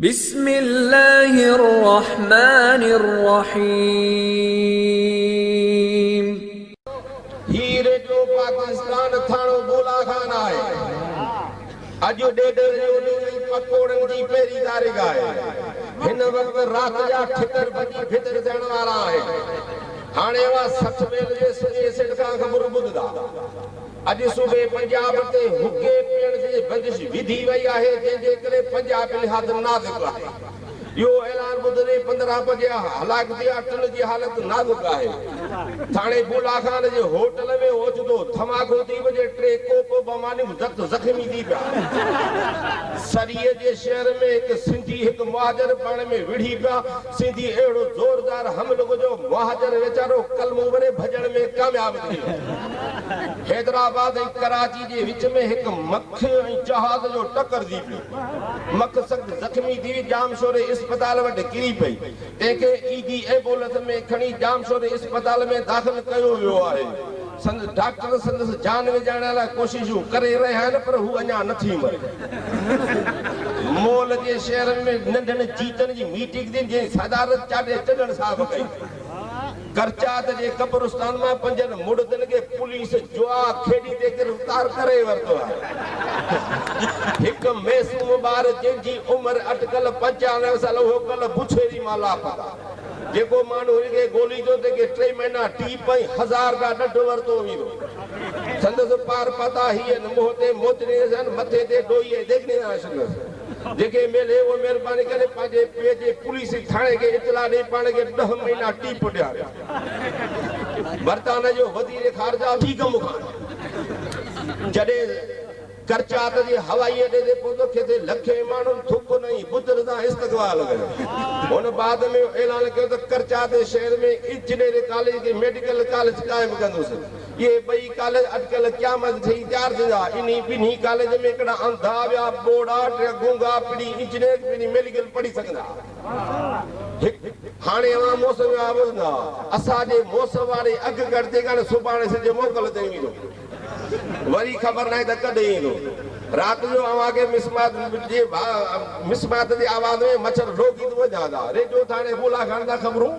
बिस्मिल्लाहिर्रहमानिर्रहीम। हीरे जो पाकिस्तान थानो बोला खान आए अजो डेडर जो पकोड़न जी पेरी तारीख आए हिन वक्त रात जा ठिकर बजी भितर थियण वारा आए हाणे वा 60 मेल जे सजे सिडका खबर बुधदा अज सूबे पंजाब ते हुके पियण जी बंदिश विधी वई आहे जंहिंजे करे पंजाब लिहाज़ नाज़ुक आहे। यो ऐलान बुधरे 15 बजे हलाकती अटल जी हालत नाजुक आहे। थाने बोला खान जे होटल में ओचदो धमाको थी वजे 3 कोप बमानी जख्मी थी पिया। सरिये जे शहर में एक सिंधी एक मुहाजर पाण में विढ़ी पिया। सिंधी एड़ो जोरदार हमलो जो मुहाजर वेचारो कलमो वरे भजण में कामयाब थी। हैदराबाद ऐं कराची जे विच में एक मख जहाज जो टक्कर थी पई। मख सख्त जख्मी थी जामशोर अस्पताल वट किरी पई तंहिंखे ईदी एम्बुलेंस में खणी जामशोर अस्पताल में दाख़िल कयो वियो आहे। डॉक्टर संदस जान विझाइण लाइ कोशिशूं करे रहिया आहिनि पर हू अञा नथी मरे। मोल जे शहर में नंढनि जीतनि जी मीटिंग थी जंहिं सदारत चाटे चढ़ण साहब कई। करचात जे कब्रिस्तान में 5 मुर्दनि खे पुलिस जुआ खेॾी ते गिरफ़्तार करे वरितो आहे। हिक मैसूम ॿार जंहिंजी उम्र अटकल 95 साल हो कल बुछेरी मां लापता जेको माण्हू हिनखे गोली जो ते 3 महीना टीप ऐं 1000 रुपया ॾंढ वरितो वीरो संदसि पार पता हीअ मुंहं ते मोचड़े मथे ते डोईअ देखने आशनस जेके मेले वो मेहरबानी करे पंहिंजे पे जे पुलिस थाणे खे इतला ॾेई पाण खे 10 महीना टीप ॾियारिया। बर्तान जो वज़ीर ख़ारजा बीगम खान जॾहिं करचात जी हवाई अड्डे ते पहुतो खेते लखे माण्हू थुक नहीं बुद्र सां इस्तक़बाल कयो। हुन बाद में ऐलान कयो त करचात शहर में इंजीनियरिंग कॉलेज के मेडिकल कॉलेज कायम कंदुसि। ये बई कॉलेज अटकल क़यामत थी तैयार थींदा। इन्हीं बिन्हीं कॉलेज में हिकिड़ा अंधा विया बोड़ा गूंगा पिड़ी इंजीनियरिंग पिड़ी मेडिकल पढ़ी सघंदा। हाणे अवां मौसम आवंदा असांजे मौसम वारे अघु घटि ते कान सुभाणे सॼो मोकल ते ईंदो वरी ख़बर नाहे त कॾहिं ईंदो। रात जो अवां खे मिसमात जी आवाज़ में मच्छर रोकी थो वञा था। रेडियो थाणे बोला खान था ख़बरूं